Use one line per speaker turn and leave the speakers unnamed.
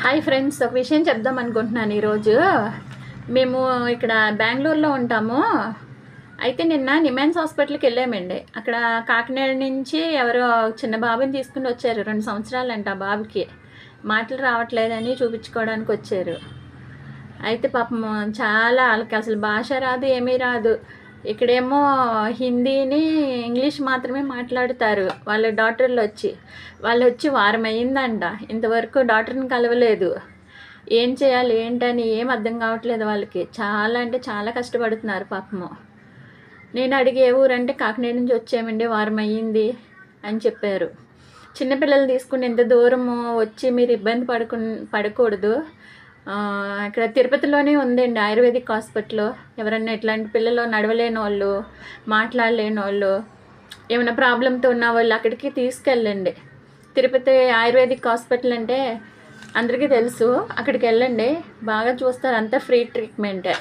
Hi friends, ఒక విషయం చెప్దాం అనుకుంటున్నాను. ఈరోజు మేము ఇక్కడ బెంగళూరులో ఉంటాము. అయితే నిన్న నిమాన్స్ హాస్పిటల్కి వెళ్ళామండి. అక్కడ కాకినాడ నుంచి ఎవరో చిన్న బాబుని తీసుకుని వచ్చారు. 2 సంవత్సరాలంట ఆ బాబుకి. మాటలు రావట్లేదని చూపించుకోవడానికి వచ్చారు. అయితే పాపం చాలా వాళ్ళకి అసలు భాష రాదు, ఏమీ రాదు. ఇక్కడేమో హిందీని ఇంగ్లీష్ మాత్రమే మాట్లాడతారు వాళ్ళ వాళ్ళు వచ్చి వారం అయ్యిందంట. ఇంతవరకు డాక్టర్ని కలవలేదు. ఏం చేయాలి ఏంటని ఏం అర్థం కావట్లేదు వాళ్ళకి. చాలా అంటే చాలా కష్టపడుతున్నారు పాపము. నేను అడిగి ఏ ఊరంటే కాకినాడ నుంచి వచ్చామండి, వారం అయ్యింది అని చెప్పారు. చిన్నపిల్లలు తీసుకుని ఇంత దూరము వచ్చి మీరు ఇబ్బంది పడకూడదు. ఇక్కడ తిరుపతిలోనే ఉందండి ఆయుర్వేదిక్ హాస్పిటల్. ఎవరన్నా ఇట్లాంటి పిల్లలు నడవలేని వాళ్ళు, మాట్లాడలేని వాళ్ళు, ఏమైనా ప్రాబ్లంతో ఉన్న వాళ్ళు అక్కడికి తీసుకెళ్ళండి. తిరుపతి ఆయుర్వేదిక్ హాస్పిటల్ అంటే అందరికీ తెలుసు. అక్కడికి వెళ్ళండి, బాగా చూస్తారు. అంతా ఫ్రీ ట్రీట్మెంటే.